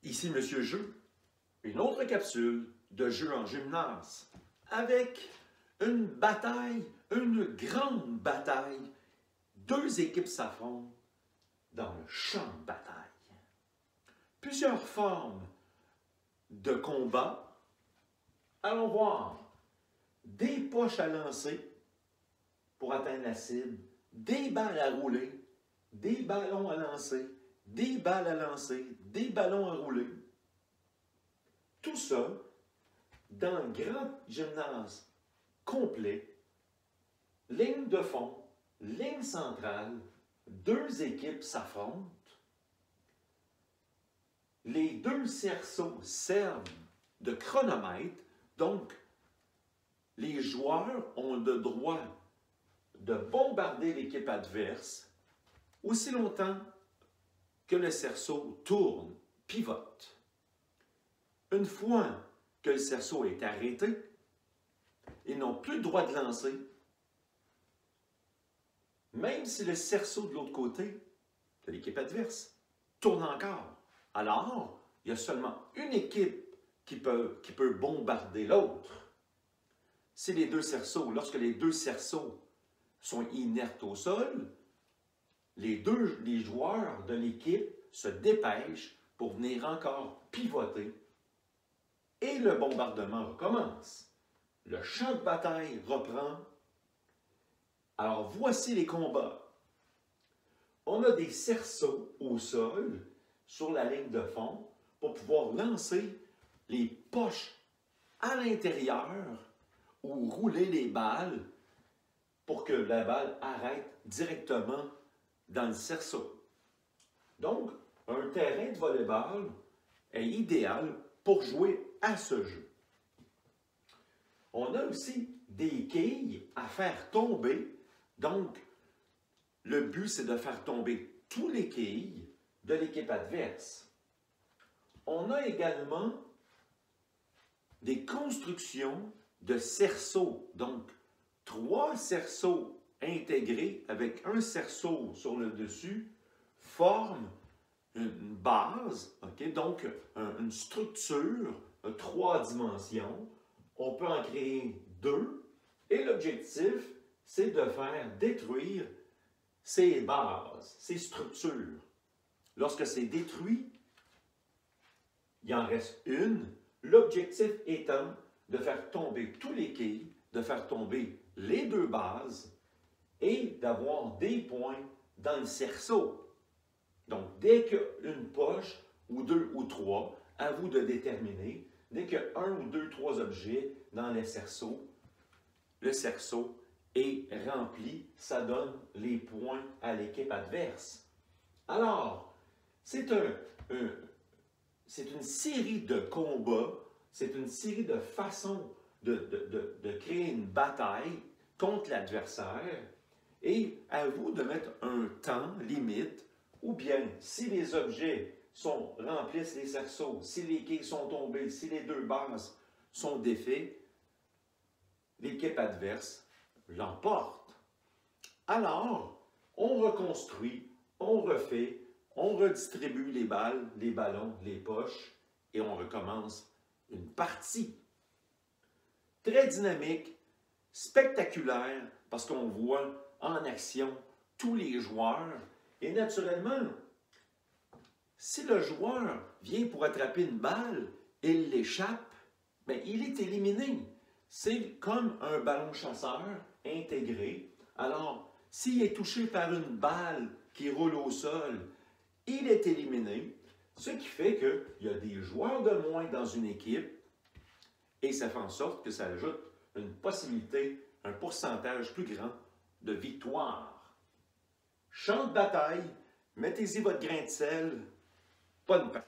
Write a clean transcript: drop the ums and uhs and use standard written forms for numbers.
Ici Monsieur Jeu, une autre capsule de jeu en gymnase avec une bataille, une grande bataille. Deux équipes s'affrontent dans le champ de bataille. Plusieurs formes de combat. Allons voir. Des poches à lancer pour atteindre la cible, des balles à rouler, des ballons à lancer, des balles à lancer, des ballons à rouler. Tout ça dans un grand gymnase complet, ligne de fond, ligne centrale, deux équipes s'affrontent. Les deux cerceaux servent de chronomètre, donc les joueurs ont le droit de bombarder l'équipe adverse aussi longtemps que le cerceau tourne, pivote. Une fois que le cerceau est arrêté, ils n'ont plus le droit de lancer, même si le cerceau de l'autre côté de l'équipe adverse tourne encore. Alors, il y a seulement une équipe qui peut bombarder l'autre. Si les deux cerceaux, lorsque les deux cerceaux sont inertes au sol, les joueurs de l'équipe se dépêchent pour venir encore pivoter et le bombardement recommence. Le champ de bataille reprend. Alors voici les combats. On a des cerceaux au sol sur la ligne de fond pour pouvoir lancer les poches à l'intérieur ou rouler les balles pour que la balle arrête directement dans le cerceau. Donc, un terrain de volley-ball est idéal pour jouer à ce jeu. On a aussi des quilles à faire tomber. Donc, le but, c'est de faire tomber tous les quilles de l'équipe adverse. On a également des constructions de cerceaux. Donc, 3 cerceaux intégrés avec un cerceau sur le dessus forment une base, okay? Donc une structure, 3 dimensions. On peut en créer 2 et l'objectif, c'est de faire détruire ces bases, ces structures. Lorsque c'est détruit, il en reste une. L'objectif étant de faire tomber tous les quilles, de faire tomber les 2 bases et d'avoir des points dans le cerceau. Donc, dès qu'il y a une poche, ou 2 ou 3, à vous de déterminer, dès qu'il y a 1 ou 2, 3 objets dans le cerceau est rempli, ça donne les points à l'équipe adverse. Alors, c'est une série de combats, c'est une série de façons de créer une bataille contre l'adversaire et à vous de mettre un temps limite ou bien si les objets remplissent les cerceaux, si les quilles sont tombées, si les 2 bases sont défaits, l'équipe adverse l'emporte. Alors, on reconstruit, on refait, on redistribue les balles, les ballons, les poches et on recommence une partie. Très dynamique, spectaculaire, parce qu'on voit en action tous les joueurs. Et naturellement, si le joueur vient pour attraper une balle et il l'échappe, bien, il est éliminé. C'est comme un ballon chasseur intégré. Alors, s'il est touché par une balle qui roule au sol, il est éliminé. Ce qui fait qu'il y a des joueurs de moins dans une équipe et ça fait en sorte que ça ajoute une possibilité, un pourcentage plus grand de victoire. Champ de bataille, mettez-y votre grain de sel, bonne partie.